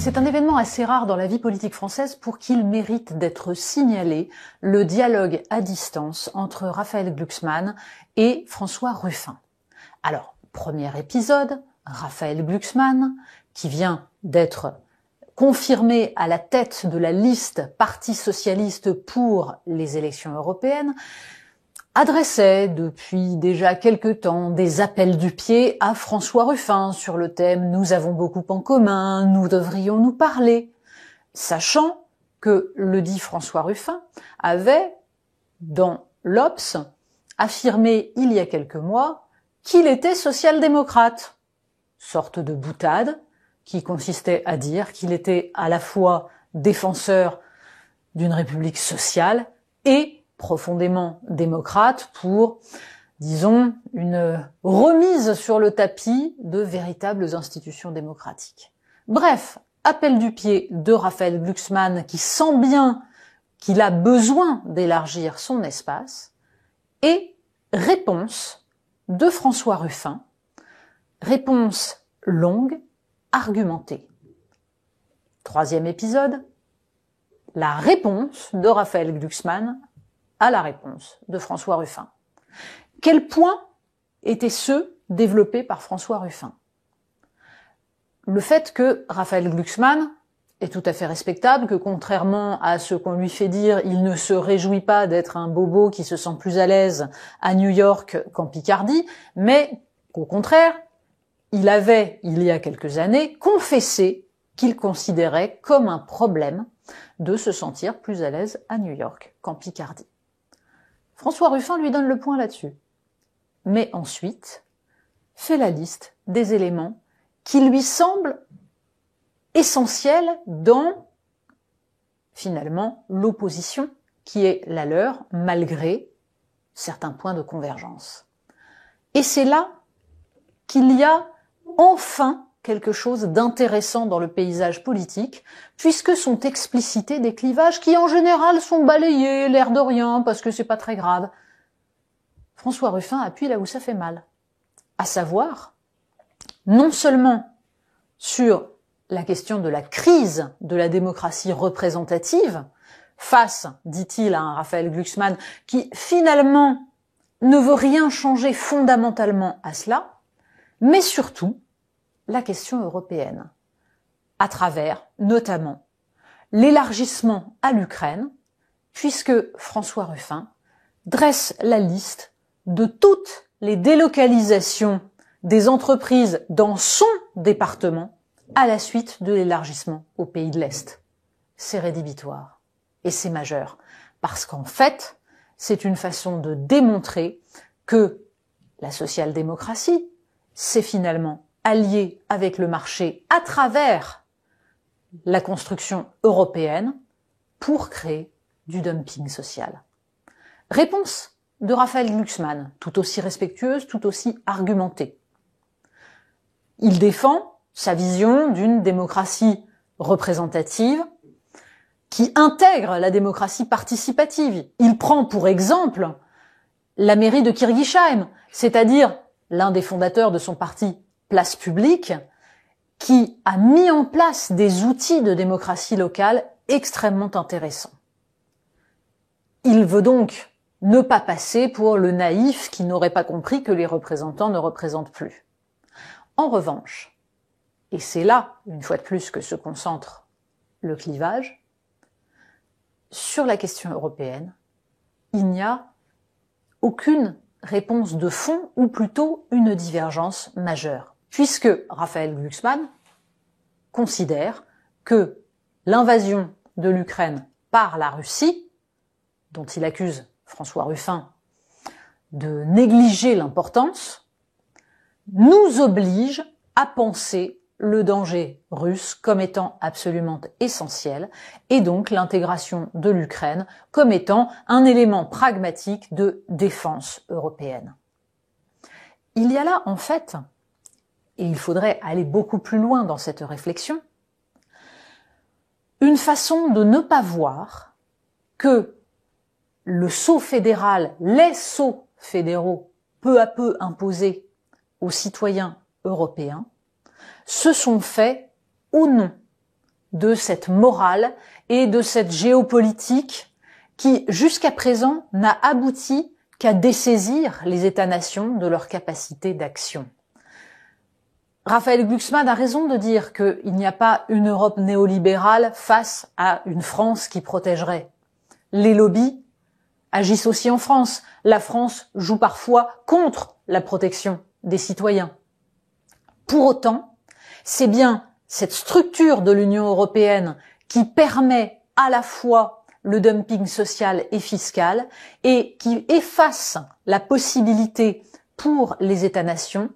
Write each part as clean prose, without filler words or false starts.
C'est un événement assez rare dans la vie politique française pour qu'il mérite d'être signalé, le dialogue à distance entre Raphaël Glucksmann et François Ruffin. Alors, premier épisode, Raphaël Glucksmann, qui vient d'être confirmé à la tête de la liste Parti socialiste pour les élections européennes, adressait depuis déjà quelque temps des appels du pied à François Ruffin sur le thème « Nous avons beaucoup en commun, nous devrions nous parler », sachant que le dit François Ruffin avait, dans l'Obs, affirmé il y a quelques mois qu'il était social-démocrate, sorte de boutade qui consistait à dire qu'il était à la fois défenseur d'une république sociale et profondément démocrate pour, disons, une remise sur le tapis de véritables institutions démocratiques. Bref, appel du pied de Raphaël Glucksmann qui sent bien qu'il a besoin d'élargir son espace et réponse de François Ruffin, réponse longue, argumentée. Troisième épisode, la réponse de Raphaël Glucksmann à la réponse de François Ruffin. Quels points étaient ceux développés par François Ruffin? Le fait que Raphaël Glucksmann est tout à fait respectable, que contrairement à ce qu'on lui fait dire, il ne se réjouit pas d'être un bobo qui se sent plus à l'aise à New York qu'en Picardie, mais qu'au contraire, il avait, il y a quelques années, confessé qu'il considérait comme un problème de se sentir plus à l'aise à New York qu'en Picardie. François Ruffin lui donne le point là-dessus. Mais ensuite, fait la liste des éléments qui lui semblent essentiels dans, finalement, l'opposition qui est la leur, malgré certains points de convergence. Et c'est là qu'il y a enfin quelque chose d'intéressant dans le paysage politique, puisque sont explicités des clivages qui, en général, sont balayés, l'air de rien, parce que c'est pas très grave. François Ruffin appuie là où ça fait mal. À savoir, non seulement sur la question de la crise de la démocratie représentative, face, dit-il, à un Raphaël Glucksmann qui, finalement, ne veut rien changer fondamentalement à cela, mais surtout, la question européenne, à travers, notamment, l'élargissement à l'Ukraine, puisque François Ruffin dresse la liste de toutes les délocalisations des entreprises dans son département à la suite de l'élargissement aux pays de l'Est. C'est rédhibitoire et c'est majeur, parce qu'en fait, c'est une façon de démontrer que la social-démocratie, c'est finalement allié avec le marché à travers la construction européenne pour créer du dumping social. Réponse de Raphaël Glucksmann, tout aussi respectueuse, tout aussi argumentée. Il défend sa vision d'une démocratie représentative qui intègre la démocratie participative. Il prend pour exemple la mairie de Kirgisheim, c'est-à-dire l'un des fondateurs de son parti Place Publique, qui a mis en place des outils de démocratie locale extrêmement intéressants. Il veut donc ne pas passer pour le naïf qui n'aurait pas compris que les représentants ne représentent plus. En revanche, et c'est là, une fois de plus, que se concentre le clivage, sur la question européenne, il n'y a aucune réponse de fond, ou plutôt une divergence majeure, puisque Raphaël Glucksmann considère que l'invasion de l'Ukraine par la Russie, dont il accuse François Ruffin de négliger l'importance, nous oblige à penser le danger russe comme étant absolument essentiel, et donc l'intégration de l'Ukraine comme étant un élément pragmatique de défense européenne. Il y a là, en fait, et il faudrait aller beaucoup plus loin dans cette réflexion, une façon de ne pas voir que le sceau fédéral, les sceaux fédéraux peu à peu imposés aux citoyens européens, se sont faits au nom de cette morale et de cette géopolitique qui, jusqu'à présent, n'a abouti qu'à dessaisir les États-nations de leur capacité d'action. Raphaël Glucksmann a raison de dire qu'il n'y a pas une Europe néolibérale face à une France qui protégerait. Les lobbies agissent aussi en France. La France joue parfois contre la protection des citoyens. Pour autant, c'est bien cette structure de l'Union européenne qui permet à la fois le dumping social et fiscal et qui efface la possibilité pour les États-nations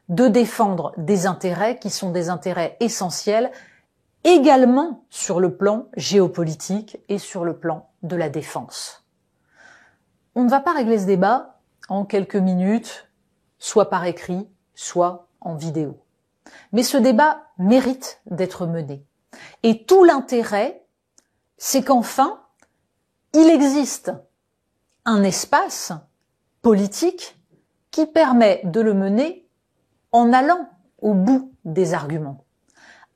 de défendre des intérêts qui sont des intérêts essentiels également sur le plan géopolitique et sur le plan de la défense. On ne va pas régler ce débat en quelques minutes, soit par écrit, soit en vidéo. Mais ce débat mérite d'être mené. Et tout l'intérêt, c'est qu'enfin, il existe un espace politique qui permet de le mener en allant au bout des arguments.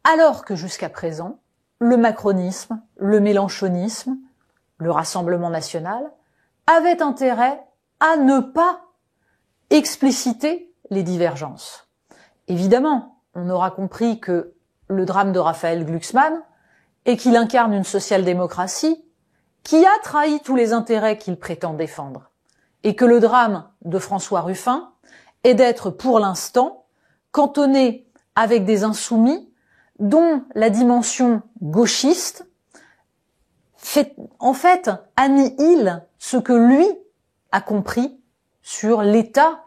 Alors que jusqu'à présent, le macronisme, le mélenchonisme, le Rassemblement national avaient intérêt à ne pas expliciter les divergences. Évidemment, on aura compris que le drame de Raphaël Glucksmann est qu'il incarne une social-démocratie qui a trahi tous les intérêts qu'il prétend défendre, et que le drame de François Ruffin est d'être pour l'instant cantonné avec des insoumis dont la dimension gauchiste annihile ce que lui a compris sur l'état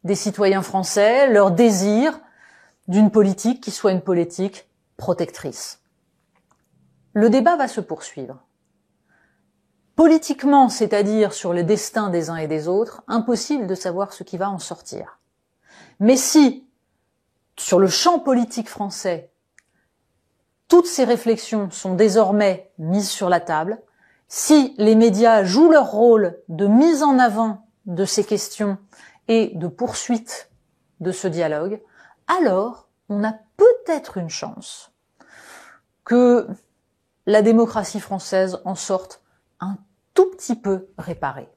des citoyens français, leur désir d'une politique qui soit une politique protectrice. Le débat va se poursuivre. Politiquement, c'est-à-dire sur le destin des uns et des autres, impossible de savoir ce qui va en sortir. Mais si, sur le champ politique français, toutes ces réflexions sont désormais mises sur la table, si les médias jouent leur rôle de mise en avant de ces questions et de poursuite de ce dialogue, alors on a peut-être une chance que la démocratie française en sorte un tout petit peu réparée.